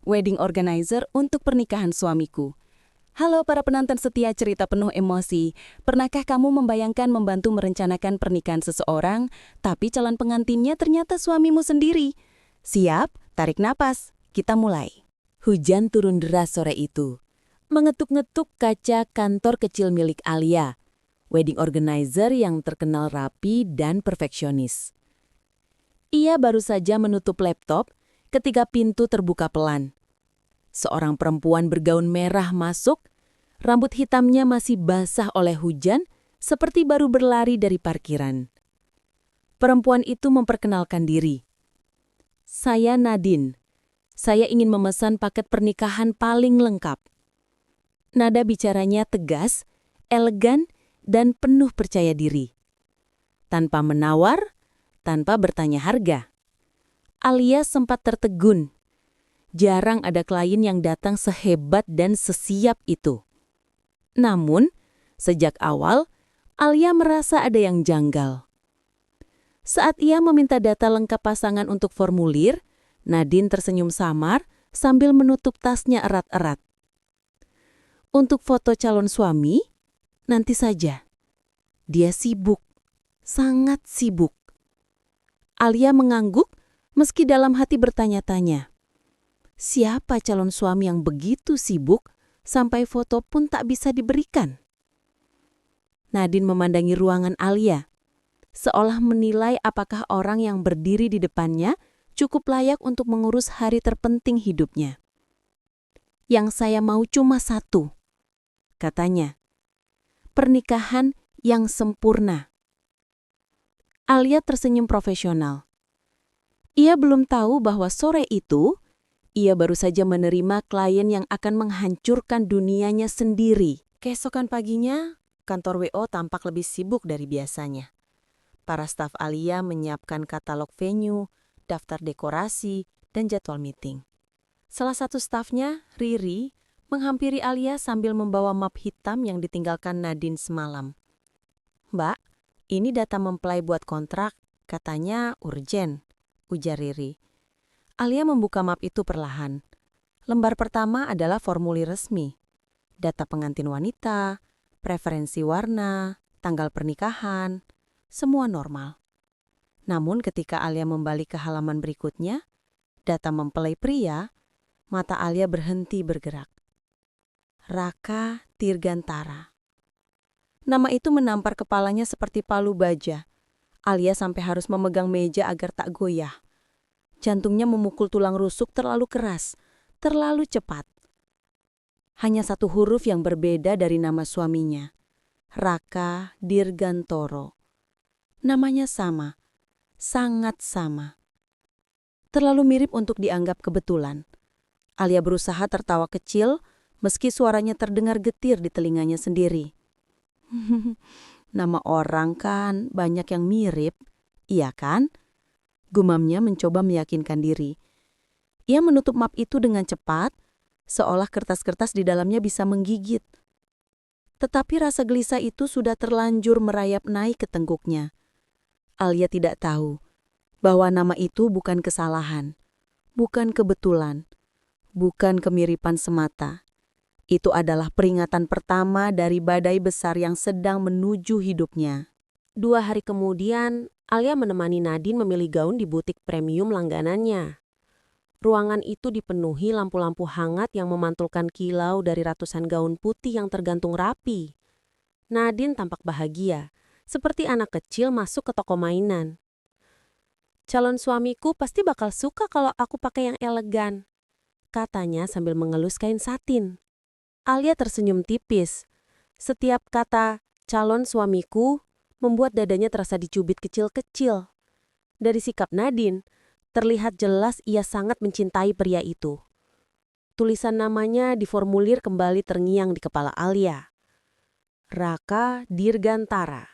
wedding organizer untuk pernikahan suamiku. Halo para penonton setia cerita penuh emosi. Pernahkah kamu membayangkan membantu merencanakan pernikahan seseorang, tapi calon pengantinnya ternyata suamimu sendiri? Siap? Tarik napas. Kita mulai. Hujan turun deras sore itu. Mengetuk-ngetuk kaca kantor kecil milik Alia, wedding organizer yang terkenal rapi dan perfeksionis. Ia baru saja menutup laptop ketika pintu terbuka pelan. Seorang perempuan bergaun merah masuk, rambut hitamnya masih basah oleh hujan, seperti baru berlari dari parkiran. Perempuan itu memperkenalkan diri. Saya Nadine. Saya ingin memesan paket pernikahan paling lengkap. Nada bicaranya tegas, elegan, dan penuh percaya diri. Tanpa menawar, tanpa bertanya harga. Alia sempat tertegun. Jarang ada klien yang datang sehebat dan sesiap itu. Namun, sejak awal, Alia merasa ada yang janggal. Saat ia meminta data lengkap pasangan untuk formulir, Nadine tersenyum samar sambil menutup tasnya erat-erat. Untuk foto calon suami, nanti saja. Dia sibuk, sangat sibuk. Alia mengangguk meski dalam hati bertanya-tanya. Siapa calon suami yang begitu sibuk sampai foto pun tak bisa diberikan? Nadine memandangi ruangan Alia, seolah menilai apakah orang yang berdiri di depannya cukup layak untuk mengurus hari terpenting hidupnya. Yang saya mau cuma satu, katanya. Pernikahan yang sempurna. Alia tersenyum profesional. Ia belum tahu bahwa sore itu, ia baru saja menerima klien yang akan menghancurkan dunianya sendiri. Keesokan paginya, kantor WO tampak lebih sibuk dari biasanya. Para staf Alia menyiapkan katalog venue, daftar dekorasi, dan jadwal meeting. Salah satu stafnya, Riri, menghampiri Alia sambil membawa map hitam yang ditinggalkan Nadine semalam. Mbak, ini data mempelai buat kontrak, katanya urgen, ujar Riri. Alia membuka map itu perlahan. Lembar pertama adalah formulir resmi. Data pengantin wanita, preferensi warna, tanggal pernikahan, semua normal. Namun ketika Alia membalik ke halaman berikutnya, data mempelai pria, mata Alia berhenti bergerak. Raka Dirgantara. Nama itu menampar kepalanya seperti palu baja. Alia sampai harus memegang meja agar tak goyah. Jantungnya memukul tulang rusuk terlalu keras, terlalu cepat. Hanya satu huruf yang berbeda dari nama suaminya. Raka Dirgantoro. Namanya sama, sangat sama. Terlalu mirip untuk dianggap kebetulan. Alia berusaha tertawa kecil, meski suaranya terdengar getir di telinganya sendiri. Nama orang kan banyak yang mirip, iya kan? Gumamnya mencoba meyakinkan diri. Ia menutup map itu dengan cepat, seolah kertas-kertas di dalamnya bisa menggigit. Tetapi rasa gelisah itu sudah terlanjur merayap naik ke tengkuknya. Alia tidak tahu bahwa nama itu bukan kesalahan, bukan kebetulan, bukan kemiripan semata. Itu adalah peringatan pertama dari badai besar yang sedang menuju hidupnya. 2 hari kemudian, Alia menemani Nadine memilih gaun di butik premium langganannya. Ruangan itu dipenuhi lampu-lampu hangat yang memantulkan kilau dari ratusan gaun putih yang tergantung rapi. Nadine tampak bahagia, seperti anak kecil masuk ke toko mainan. Calon suamiku pasti bakal suka kalau aku pakai yang elegan, katanya sambil mengelus kain satin. Alia tersenyum tipis. Setiap kata calon suamiku membuat dadanya terasa dicubit kecil-kecil. Dari sikap Nadine, terlihat jelas ia sangat mencintai pria itu. Tulisan namanya di formulir kembali terngiang di kepala Alia. Raka Dirgantara.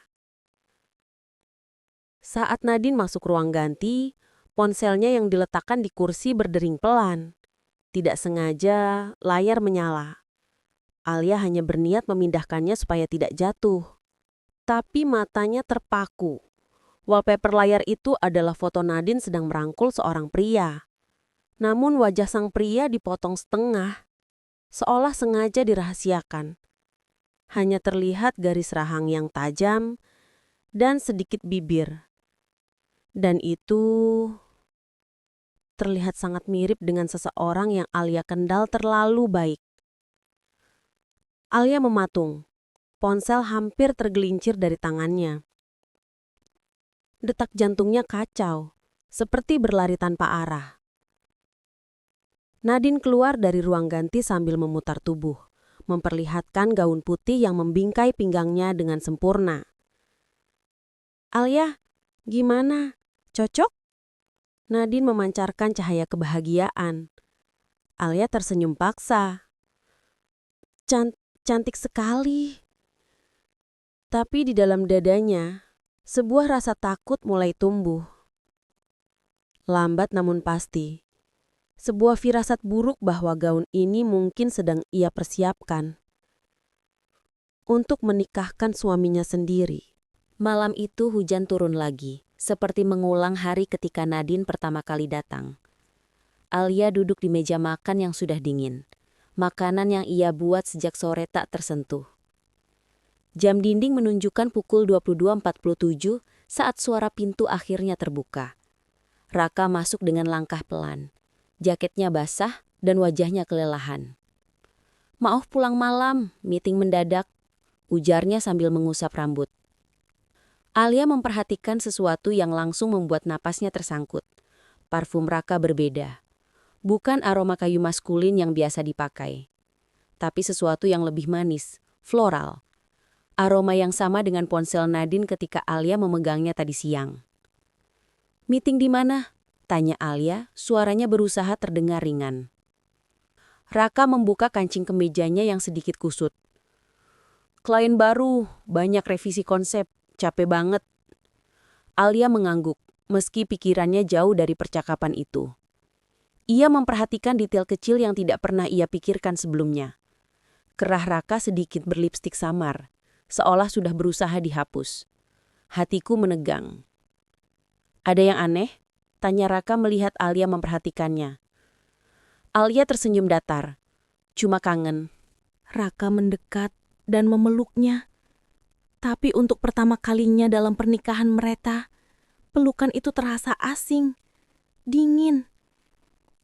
Saat Nadine masuk ruang ganti, ponselnya yang diletakkan di kursi berdering pelan. Tidak sengaja, layar menyala. Alia hanya berniat memindahkannya supaya tidak jatuh. Tapi matanya terpaku. Wallpaper layar itu adalah foto Nadine sedang merangkul seorang pria. Namun wajah sang pria dipotong setengah, seolah sengaja dirahasiakan. Hanya terlihat garis rahang yang tajam dan sedikit bibir. Dan itu terlihat sangat mirip dengan seseorang yang Alia kenal terlalu baik. Alia mematung. Ponsel hampir tergelincir dari tangannya. Detak jantungnya kacau, seperti berlari tanpa arah. Nadine keluar dari ruang ganti sambil memutar tubuh, memperlihatkan gaun putih yang membingkai pinggangnya dengan sempurna. "Alia, gimana? Cocok?" Nadine memancarkan cahaya kebahagiaan. Alia tersenyum paksa. Cantik sekali." Tapi di dalam dadanya, sebuah rasa takut mulai tumbuh. Lambat namun pasti. Sebuah firasat buruk bahwa gaun ini mungkin sedang ia persiapkan untuk menikahkan suaminya sendiri. Malam itu hujan turun lagi, seperti mengulang hari ketika Nadine pertama kali datang. Alia duduk di meja makan yang sudah dingin. Makanan yang ia buat sejak sore tak tersentuh. Jam dinding menunjukkan pukul 22.47 saat suara pintu akhirnya terbuka. Raka masuk dengan langkah pelan. Jaketnya basah dan wajahnya kelelahan. "Maaf pulang malam, meeting mendadak," ujarnya sambil mengusap rambut. Alia memperhatikan sesuatu yang langsung membuat napasnya tersangkut. Parfum Raka berbeda. Bukan aroma kayu maskulin yang biasa dipakai, tapi sesuatu yang lebih manis, floral. Aroma yang sama dengan ponsel Nadine ketika Alia memegangnya tadi siang. "Meeting di mana?" tanya Alia, suaranya berusaha terdengar ringan. Raka membuka kancing kemejanya yang sedikit kusut. "Klien baru, banyak revisi konsep, capek banget." Alia mengangguk, meski pikirannya jauh dari percakapan itu. Ia memperhatikan detail kecil yang tidak pernah ia pikirkan sebelumnya. Kerah Raka sedikit berlipstik samar, seolah sudah berusaha dihapus. Hatiku menegang. "Ada yang aneh?" tanya Raka melihat Alia memperhatikannya. Alia tersenyum datar. "Cuma kangen." Raka mendekat dan memeluknya. Tapi untuk pertama kalinya dalam pernikahan mereka, pelukan itu terasa asing, dingin.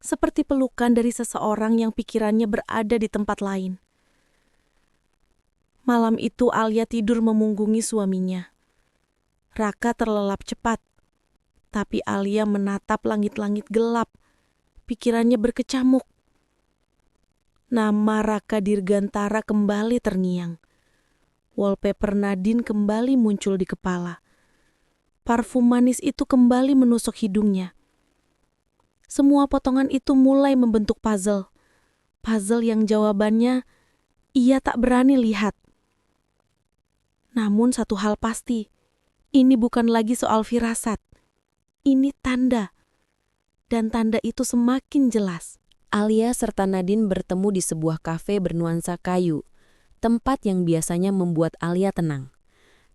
Seperti pelukan dari seseorang yang pikirannya berada di tempat lain. Malam itu Alia tidur memunggungi suaminya. Raka terlelap cepat. Tapi Alia menatap langit-langit gelap. Pikirannya berkecamuk. Nama Raka Dirgantara kembali terngiang. Wallpaper Nadine kembali muncul di kepala. Parfum manis itu kembali menusuk hidungnya. Semua potongan itu mulai membentuk puzzle. Puzzle yang jawabannya ia tak berani lihat. Namun satu hal pasti, ini bukan lagi soal firasat. Ini tanda. Dan tanda itu semakin jelas. Alia serta Nadine bertemu di sebuah kafe bernuansa kayu, tempat yang biasanya membuat Alia tenang.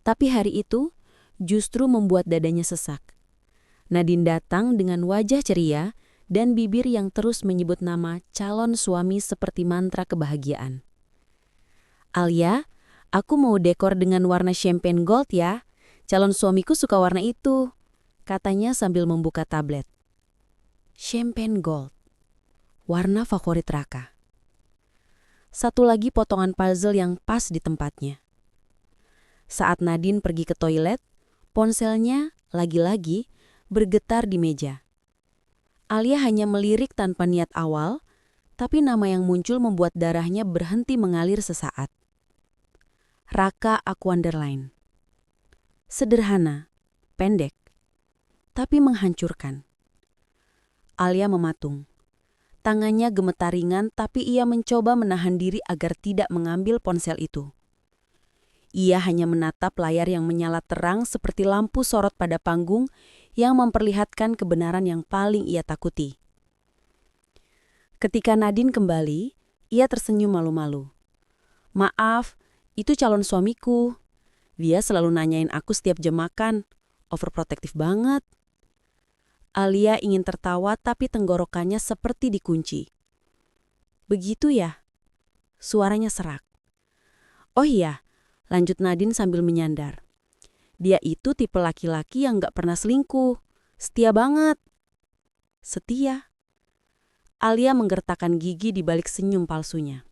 Tapi hari itu justru membuat dadanya sesak. Nadine datang dengan wajah ceria dan bibir yang terus menyebut nama calon suami seperti mantra kebahagiaan. "Alia, aku mau dekor dengan warna champagne gold ya. Calon suamiku suka warna itu," katanya sambil membuka tablet. Champagne gold. Warna favorit Raka. Satu lagi potongan puzzle yang pas di tempatnya. Saat Nadine pergi ke toilet, ponselnya lagi-lagi bergetar di meja. Alia hanya melirik tanpa niat awal, tapi nama yang muncul membuat darahnya berhenti mengalir sesaat. Raka Aquanderline. Sederhana, pendek, tapi menghancurkan. Alia mematung. Tangannya gemetar ringan, tapi ia mencoba menahan diri agar tidak mengambil ponsel itu. Ia hanya menatap layar yang menyala terang seperti lampu sorot pada panggung yang memperlihatkan kebenaran yang paling ia takuti. Ketika Nadine kembali, ia tersenyum malu-malu. "Maaf, itu calon suamiku. Dia selalu nanyain aku setiap jam makan. Overprotective banget." Alia ingin tertawa tapi tenggorokannya seperti dikunci. Begitu ya? Suaranya serak. Oh iya, lanjut Nadine sambil menyandar. Dia itu tipe laki-laki yang gak pernah selingkuh. Setia banget. Setia. Alia menggertakkan gigi di balik senyum palsunya.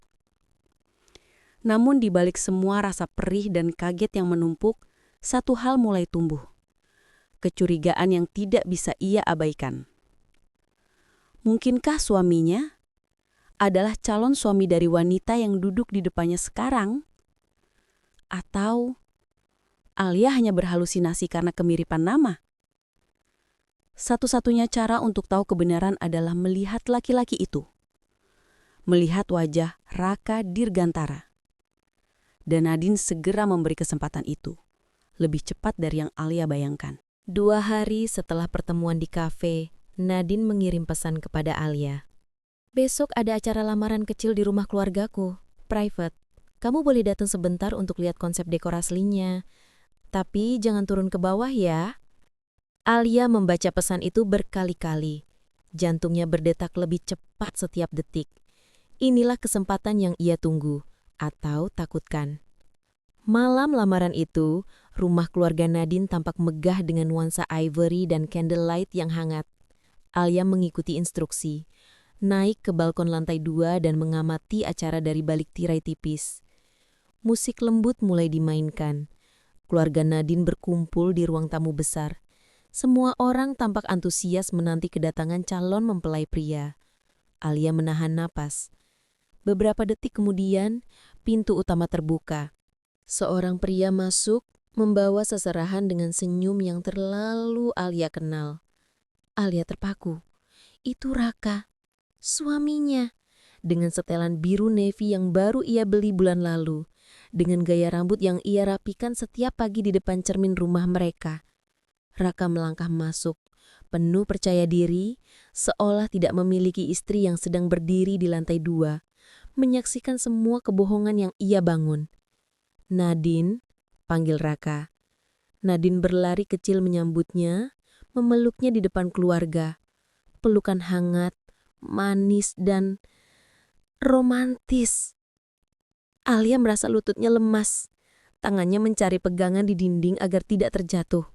Namun di balik semua rasa perih dan kaget yang menumpuk, satu hal mulai tumbuh. Kecurigaan yang tidak bisa ia abaikan. Mungkinkah suaminya adalah calon suami dari wanita yang duduk di depannya sekarang? Atau Alia hanya berhalusinasi karena kemiripan nama? Satu-satunya cara untuk tahu kebenaran adalah melihat laki-laki itu. Melihat wajah Raka Dirgantara. Dan Nadine segera memberi kesempatan itu. Lebih cepat dari yang Alia bayangkan. 2 hari setelah pertemuan di kafe, Nadine mengirim pesan kepada Alia. Besok ada acara lamaran kecil di rumah keluargaku, private. Kamu boleh datang sebentar untuk lihat konsep dekor aslinya. Tapi jangan turun ke bawah ya. Alia membaca pesan itu berkali-kali. Jantungnya berdetak lebih cepat setiap detik. Inilah kesempatan yang ia tunggu atau takutkan. Malam lamaran itu, rumah keluarga Nadine tampak megah dengan nuansa ivory dan candlelight yang hangat. Alia mengikuti instruksi, naik ke balkon lantai 2 dan mengamati acara dari balik tirai tipis. Musik lembut mulai dimainkan. Keluarga Nadine berkumpul di ruang tamu besar. Semua orang tampak antusias menanti kedatangan calon mempelai pria. Alia menahan napas. Beberapa detik kemudian, pintu utama terbuka. Seorang pria masuk, membawa seserahan dengan senyum yang terlalu Alia kenal. Alia terpaku. Itu Raka, suaminya. Dengan setelan biru navy yang baru ia beli bulan lalu. Dengan gaya rambut yang ia rapikan setiap pagi di depan cermin rumah mereka. Raka melangkah masuk, penuh percaya diri, seolah tidak memiliki istri yang sedang berdiri di lantai 2, menyaksikan semua kebohongan yang ia bangun. Nadine, panggil Raka. Nadine berlari kecil menyambutnya, memeluknya di depan keluarga. Pelukan hangat, manis, dan romantis. Alia merasa lututnya lemas. Tangannya mencari pegangan di dinding agar tidak terjatuh.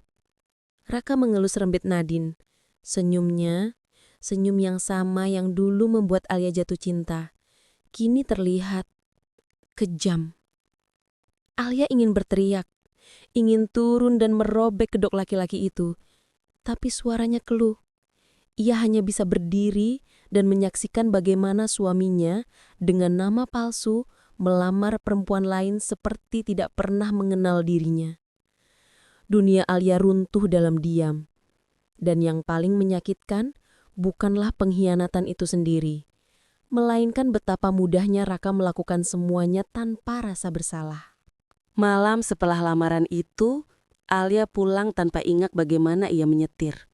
Raka mengelus rambut Nadine. Senyumnya, senyum yang sama yang dulu membuat Alia jatuh cinta, kini terlihat kejam. Alia ingin berteriak, ingin turun dan merobek kedok laki-laki itu. Tapi suaranya keluh. Ia hanya bisa berdiri dan menyaksikan bagaimana suaminya dengan nama palsu melamar perempuan lain seperti tidak pernah mengenal dirinya. Dunia Alia runtuh dalam diam. Dan yang paling menyakitkan bukanlah pengkhianatan itu sendiri, melainkan betapa mudahnya Raka melakukan semuanya tanpa rasa bersalah. Malam setelah lamaran itu, Alia pulang tanpa ingat bagaimana ia menyetir.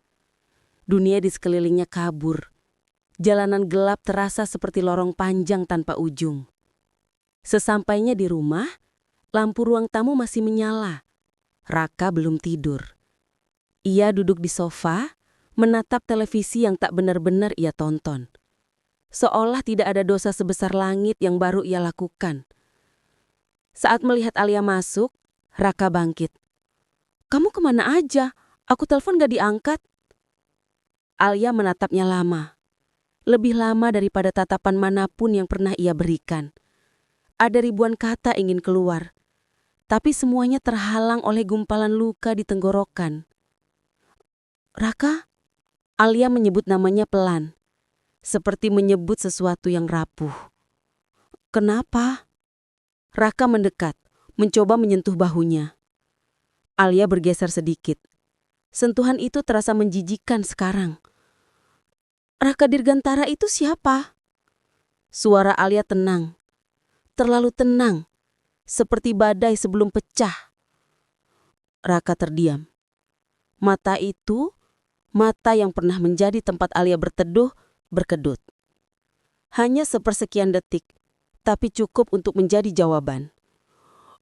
Dunia di sekelilingnya kabur. Jalanan gelap terasa seperti lorong panjang tanpa ujung. Sesampainya di rumah, lampu ruang tamu masih menyala. Raka belum tidur. Ia duduk di sofa, menatap televisi yang tak benar-benar ia tonton. Seolah tidak ada dosa sebesar langit yang baru ia lakukan. Saat melihat Alia masuk, Raka bangkit. "Kamu kemana aja? Aku telepon gak diangkat." Alia menatapnya lama. Lebih lama daripada tatapan manapun yang pernah ia berikan. Ada ribuan kata ingin keluar. Tapi semuanya terhalang oleh gumpalan luka di tenggorokan. "Raka?" Alia menyebut namanya pelan. Seperti menyebut sesuatu yang rapuh. "Kenapa?" Raka mendekat, mencoba menyentuh bahunya. Alia bergeser sedikit. Sentuhan itu terasa menjijikkan sekarang. "Raka Dirgantara itu siapa?" Suara Alia tenang. Terlalu tenang. Seperti badai sebelum pecah. Raka terdiam. Mata itu, mata yang pernah menjadi tempat Alia berteduh, berkedut. Hanya sepersekian detik, tapi cukup untuk menjadi jawaban.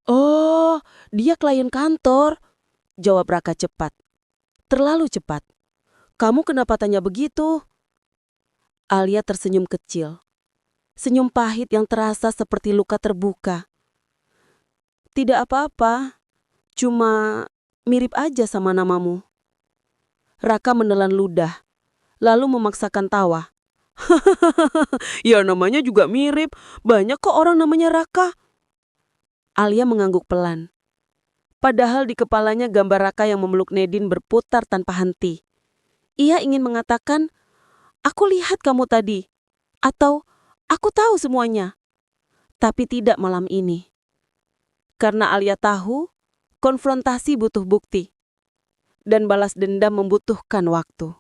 "Oh, dia klien kantor," jawab Raka cepat. Terlalu cepat. Kamu kenapa tanya begitu? Alia tersenyum kecil. Senyum pahit yang terasa seperti luka terbuka. Tidak apa-apa, cuma mirip aja sama namamu. Raka menelan ludah, lalu memaksakan tawa. Ya namanya juga mirip, banyak kok orang namanya Raka. Alia mengangguk pelan. Padahal di kepalanya gambar Raka yang memeluk Nadine berputar tanpa henti. Ia ingin mengatakan, aku lihat kamu tadi. Atau, aku tahu semuanya. Tapi tidak malam ini. Karena Alia tahu, konfrontasi butuh bukti. Dan balas dendam membutuhkan waktu.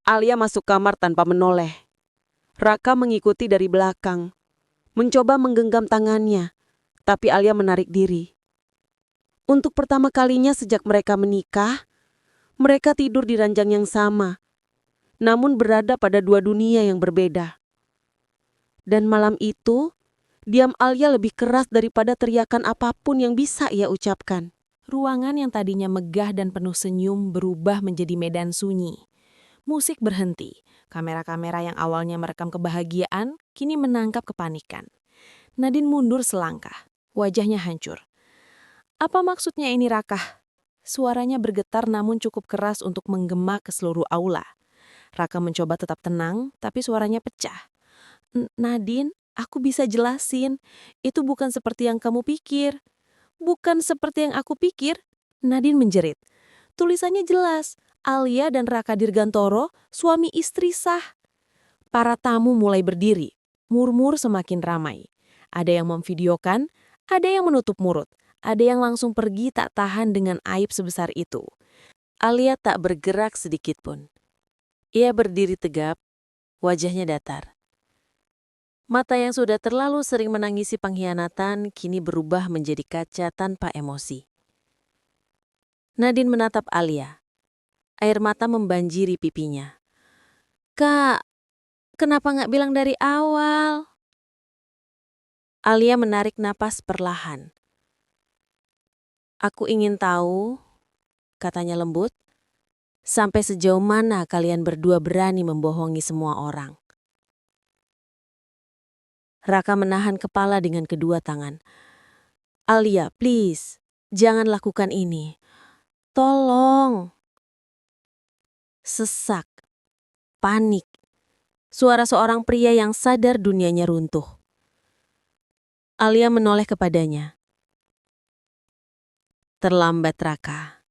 Alia masuk kamar tanpa menoleh. Raka mengikuti dari belakang. Mencoba menggenggam tangannya. Tapi Alia menarik diri. Untuk pertama kalinya sejak mereka menikah, mereka tidur di ranjang yang sama. Namun berada pada dua dunia yang berbeda. Dan malam itu, diam Alia lebih keras daripada teriakan apapun yang bisa ia ucapkan. Ruangan yang tadinya megah dan penuh senyum berubah menjadi medan sunyi. Musik berhenti. Kamera-kamera yang awalnya merekam kebahagiaan, kini menangkap kepanikan. Nadine mundur selangkah. Wajahnya hancur. Apa maksudnya ini, Raka? Suaranya bergetar namun cukup keras untuk menggema ke seluruh aula. Raka mencoba tetap tenang, tapi suaranya pecah. Nadine, aku bisa jelasin. Itu bukan seperti yang kamu pikir. Bukan seperti yang aku pikir. Nadine menjerit. Tulisannya jelas. Alia dan Raka Dirgantoro, suami istri sah. Para tamu mulai berdiri. Murmur semakin ramai. Ada yang memvideokan, ada yang menutup mulut. Ada yang langsung pergi tak tahan dengan aib sebesar itu. Alia tak bergerak sedikit pun. Ia berdiri tegap, wajahnya datar. Mata yang sudah terlalu sering menangisi pengkhianatan kini berubah menjadi kaca tanpa emosi. Nadine menatap Alia. Air mata membanjiri pipinya. Kak, kenapa nggak bilang dari awal? Alia menarik napas perlahan. Aku ingin tahu, katanya lembut, sampai sejauh mana kalian berdua berani membohongi semua orang. Raka menahan kepala dengan kedua tangan. Alia, please, jangan lakukan ini. Tolong. Sesak, panik. Suara seorang pria yang sadar dunianya runtuh. Alia menoleh kepadanya. Terlambat, Raka.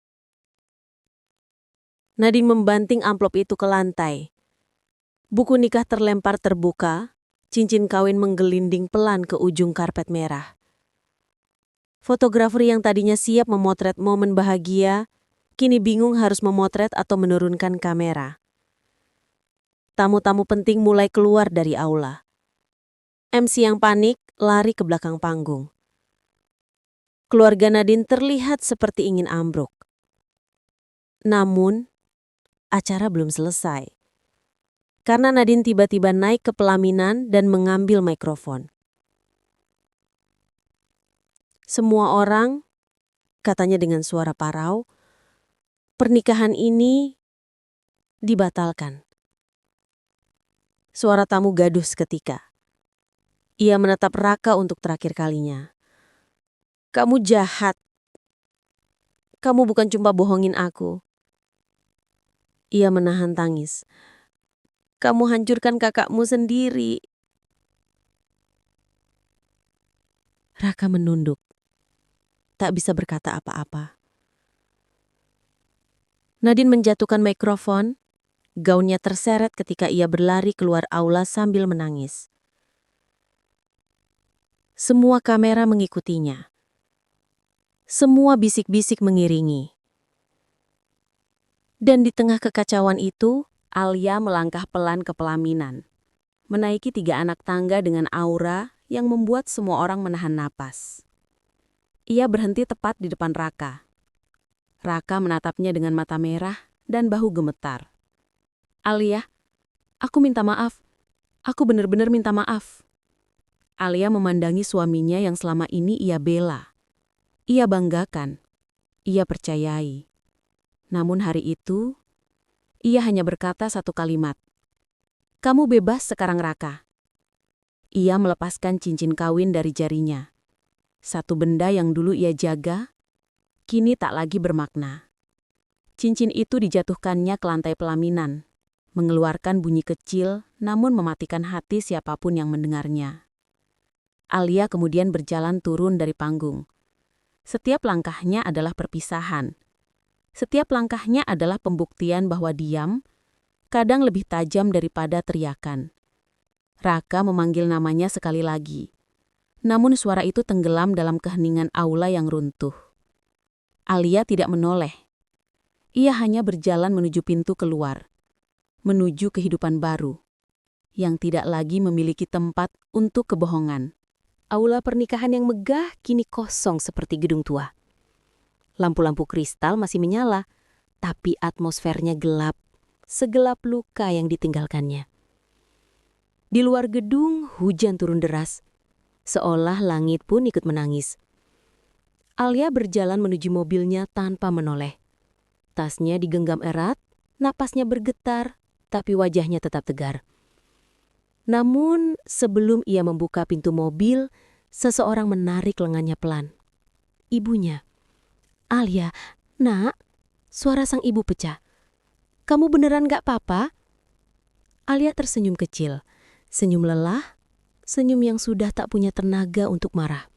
Nadine membanting amplop itu ke lantai. Buku nikah terlempar terbuka, cincin kawin menggelinding pelan ke ujung karpet merah. Fotografer yang tadinya siap memotret momen bahagia, kini bingung harus memotret atau menurunkan kamera. Tamu-tamu penting mulai keluar dari aula. MC yang panik lari ke belakang panggung. Keluarga Nadine terlihat seperti ingin ambruk. Namun, acara belum selesai. Karena Nadine tiba-tiba naik ke pelaminan dan mengambil mikrofon. Semua orang, katanya dengan suara parau, pernikahan ini dibatalkan. Suara tamu gaduh seketika. Ia menatap Raka untuk terakhir kalinya. Kamu jahat. Kamu bukan cuma bohongin aku. Ia menahan tangis. Kamu hancurkan kakakmu sendiri. Raka menunduk. Tak bisa berkata apa-apa. Nadine menjatuhkan mikrofon. Gaunnya terseret ketika ia berlari keluar aula sambil menangis. Semua kamera mengikutinya. Semua bisik-bisik mengiringi. Dan di tengah kekacauan itu, Alia melangkah pelan ke pelaminan. Menaiki 3 anak tangga dengan aura yang membuat semua orang menahan napas. Ia berhenti tepat di depan Raka. Raka menatapnya dengan mata merah dan bahu gemetar. Alia, aku minta maaf. Aku benar-benar minta maaf. Alia memandangi suaminya yang selama ini ia bela. Ia banggakan. Ia percayai. Namun hari itu, Ia hanya berkata satu kalimat, "Kamu bebas sekarang, Raka." Ia melepaskan cincin kawin dari jarinya. Satu benda yang dulu ia jaga, kini tak lagi bermakna. Cincin itu dijatuhkannya ke lantai pelaminan, mengeluarkan bunyi kecil namun mematikan hati siapapun yang mendengarnya. Alia kemudian berjalan turun dari panggung. Setiap langkahnya adalah perpisahan. Setiap langkahnya adalah pembuktian bahwa diam, kadang lebih tajam daripada teriakan. Raka memanggil namanya sekali lagi. Namun suara itu tenggelam dalam keheningan aula yang runtuh. Alia tidak menoleh. Ia hanya berjalan menuju pintu keluar. Menuju kehidupan baru. Yang tidak lagi memiliki tempat untuk kebohongan. Aula pernikahan yang megah kini kosong seperti gedung tua. Lampu-lampu kristal masih menyala, tapi atmosfernya gelap, segelap luka yang ditinggalkannya. Di luar gedung, hujan turun deras, seolah langit pun ikut menangis. Alia berjalan menuju mobilnya tanpa menoleh. Tasnya digenggam erat, napasnya bergetar, tapi wajahnya tetap tegar. Namun, sebelum ia membuka pintu mobil, seseorang menarik lengannya pelan. Ibunya. "Alia, nak," suara sang ibu pecah. "Kamu beneran gak apa-apa?" Alia tersenyum kecil, senyum lelah, senyum yang sudah tak punya tenaga untuk marah.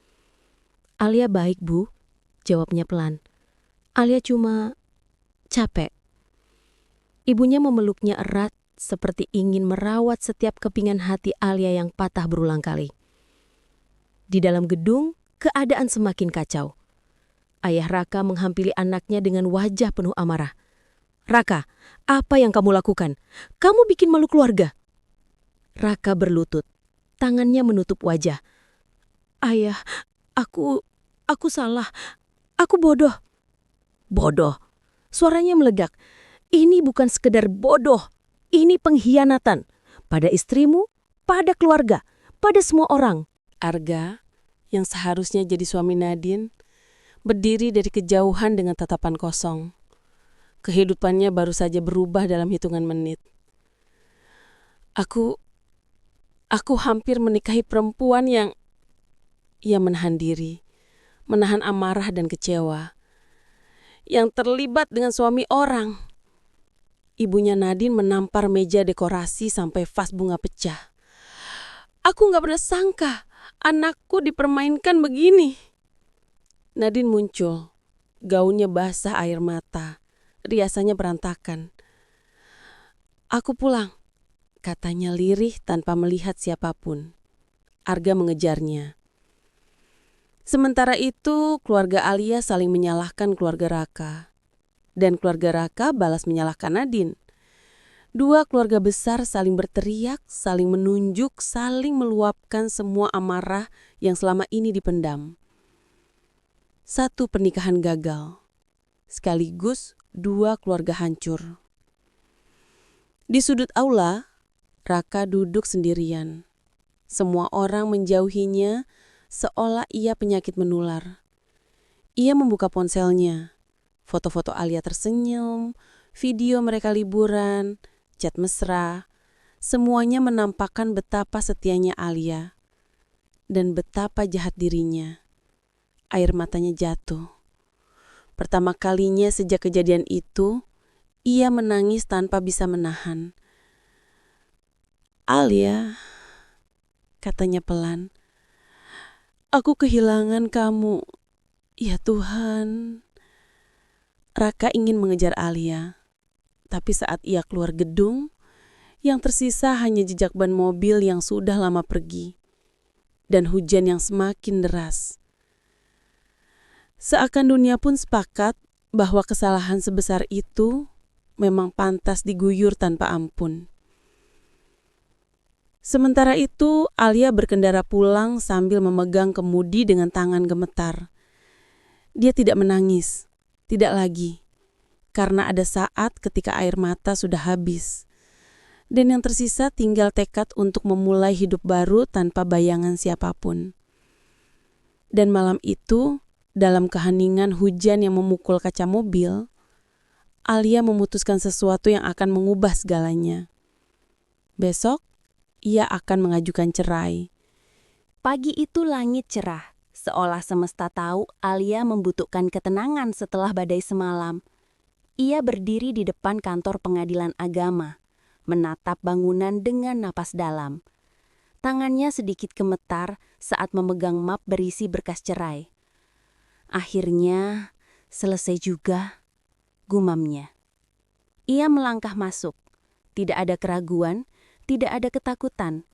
"Alia baik, Bu," jawabnya pelan. "Alia cuma capek." Ibunya memeluknya erat, seperti ingin merawat setiap kepingan hati Alia yang patah berulang kali. Di dalam gedung, keadaan semakin kacau. Ayah Raka menghampiri anaknya dengan wajah penuh amarah. "Raka, apa yang kamu lakukan? Kamu bikin malu keluarga." Raka berlutut, tangannya menutup wajah. "Ayah, aku salah. Aku bodoh." "Bodoh?" Suaranya melegak. "Ini bukan sekedar bodoh. Ini pengkhianatan. Pada istrimu, pada keluarga, pada semua orang." Arga, yang seharusnya jadi suami Nadine, berdiri dari kejauhan dengan tatapan kosong. Kehidupannya baru saja berubah dalam hitungan menit. Aku hampir menikahi perempuan yang... Ia menahan diri, menahan amarah dan kecewa. Yang terlibat dengan suami orang. Ibunya Nadine menampar meja dekorasi sampai vas bunga pecah. "Aku gak pernah sangka anakku dipermainkan begini." Nadine muncul, gaunnya basah air mata, riasannya berantakan. "Aku pulang," katanya lirih tanpa melihat siapapun. Arga mengejarnya. Sementara itu, keluarga Alia saling menyalahkan keluarga Raka. Dan keluarga Raka balas menyalahkan Nadine. Dua keluarga besar saling berteriak, saling menunjuk, saling meluapkan semua amarah yang selama ini dipendam. Satu pernikahan gagal. Sekaligus dua keluarga hancur. Di sudut aula, Raka duduk sendirian. Semua orang menjauhinya seolah ia penyakit menular. Ia membuka ponselnya. Foto-foto Alia tersenyum, video mereka liburan, chat mesra. Semuanya menampakkan betapa setianya Alia. Dan betapa jahat dirinya. Air matanya jatuh. Pertama kalinya sejak kejadian itu, ia menangis tanpa bisa menahan. "Alia," katanya pelan, "aku kehilangan kamu. Ya Tuhan." Raka ingin mengejar Alia, tapi saat ia keluar gedung, yang tersisa hanya jejak ban mobil yang sudah lama pergi, dan hujan yang semakin deras. Seakan dunia pun sepakat bahwa kesalahan sebesar itu memang pantas diguyur tanpa ampun. Sementara itu, Alia berkendara pulang sambil memegang kemudi dengan tangan gemetar. Dia tidak menangis, tidak lagi, karena ada saat ketika air mata sudah habis. Dan yang tersisa tinggal tekad untuk memulai hidup baru tanpa bayangan siapapun. Dan malam itu, dalam keheningan hujan yang memukul kaca mobil, Alia memutuskan sesuatu yang akan mengubah segalanya. Besok, ia akan mengajukan cerai. Pagi itu langit cerah, seolah semesta tahu Alia membutuhkan ketenangan setelah badai semalam. Ia berdiri di depan kantor pengadilan agama, menatap bangunan dengan napas dalam. Tangannya sedikit gemetar saat memegang map berisi berkas cerai. Akhirnya, selesai juga, gumamnya. Ia melangkah masuk. Tidak ada keraguan, tidak ada ketakutan.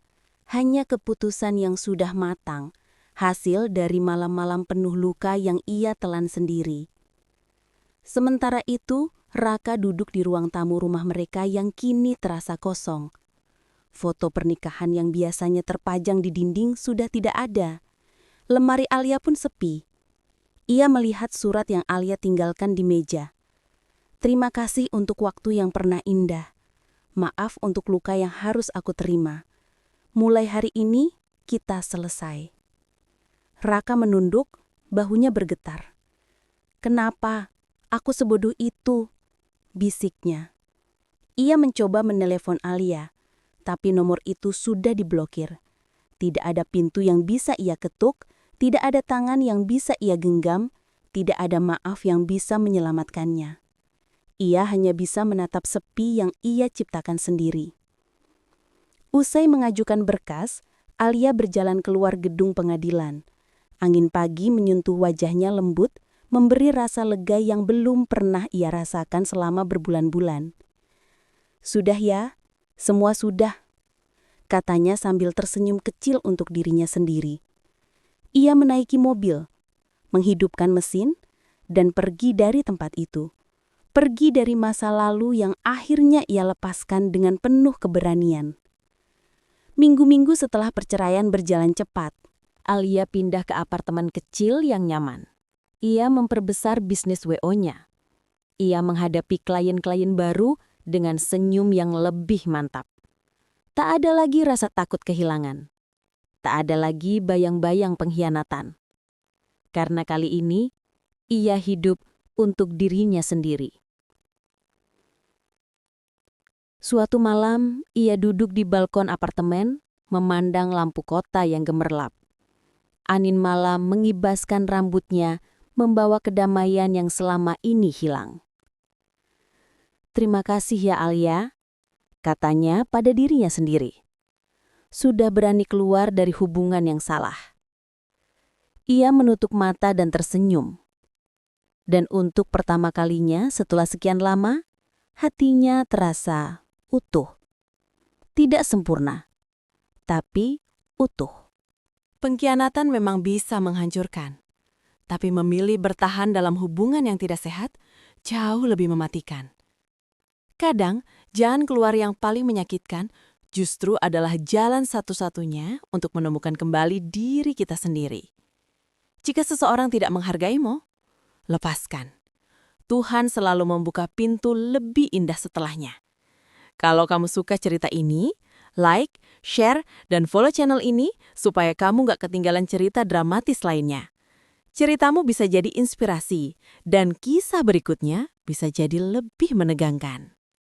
Hanya keputusan yang sudah matang, hasil dari malam-malam penuh luka yang ia telan sendiri. Sementara itu, Raka duduk di ruang tamu rumah mereka yang kini terasa kosong. Foto pernikahan yang biasanya terpajang di dinding sudah tidak ada. Lemari Alia pun sepi. Ia melihat surat yang Alia tinggalkan di meja. Terima kasih untuk waktu yang pernah indah. Maaf untuk luka yang harus aku terima. Mulai hari ini, kita selesai. Raka menunduk, bahunya bergetar. Kenapa? Aku sebodoh itu, bisiknya. Ia mencoba menelepon Alia, tapi nomor itu sudah diblokir. Tidak ada pintu yang bisa ia ketuk, tidak ada tangan yang bisa ia genggam, tidak ada maaf yang bisa menyelamatkannya. Ia hanya bisa menatap sepi yang ia ciptakan sendiri. Usai mengajukan berkas, Alia berjalan keluar gedung pengadilan. Angin pagi menyentuh wajahnya lembut, memberi rasa lega yang belum pernah ia rasakan selama berbulan-bulan. Sudah ya, semua sudah, katanya sambil tersenyum kecil untuk dirinya sendiri. Ia menaiki mobil, menghidupkan mesin, dan pergi dari tempat itu. Pergi dari masa lalu yang akhirnya ia lepaskan dengan penuh keberanian. Minggu-minggu setelah perceraian berjalan cepat, Alia pindah ke apartemen kecil yang nyaman. Ia memperbesar bisnis WO-nya. Ia menghadapi klien-klien baru dengan senyum yang lebih mantap. Tak ada lagi rasa takut kehilangan. Tak ada lagi bayang-bayang pengkhianatan. Karena kali ini, ia hidup untuk dirinya sendiri. Suatu malam, ia duduk di balkon apartemen, memandang lampu kota yang gemerlap. Angin malam mengibaskan rambutnya, membawa kedamaian yang selama ini hilang. Terima kasih ya Alia, katanya pada dirinya sendiri. Sudah berani keluar dari hubungan yang salah. Ia menutup mata dan tersenyum. Dan untuk pertama kalinya setelah sekian lama, hatinya terasa utuh. Tidak sempurna, tapi utuh. Pengkhianatan memang bisa menghancurkan, tapi memilih bertahan dalam hubungan yang tidak sehat jauh lebih mematikan. Kadang, jalan keluar yang paling menyakitkan justru adalah jalan satu-satunya untuk menemukan kembali diri kita sendiri. Jika seseorang tidak menghargaimu, lepaskan. Tuhan selalu membuka pintu lebih indah setelahnya. Kalau kamu suka cerita ini, like, share, dan follow channel ini supaya kamu gak ketinggalan cerita dramatis lainnya. Ceritamu bisa jadi inspirasi, dan kisah berikutnya bisa jadi lebih menegangkan.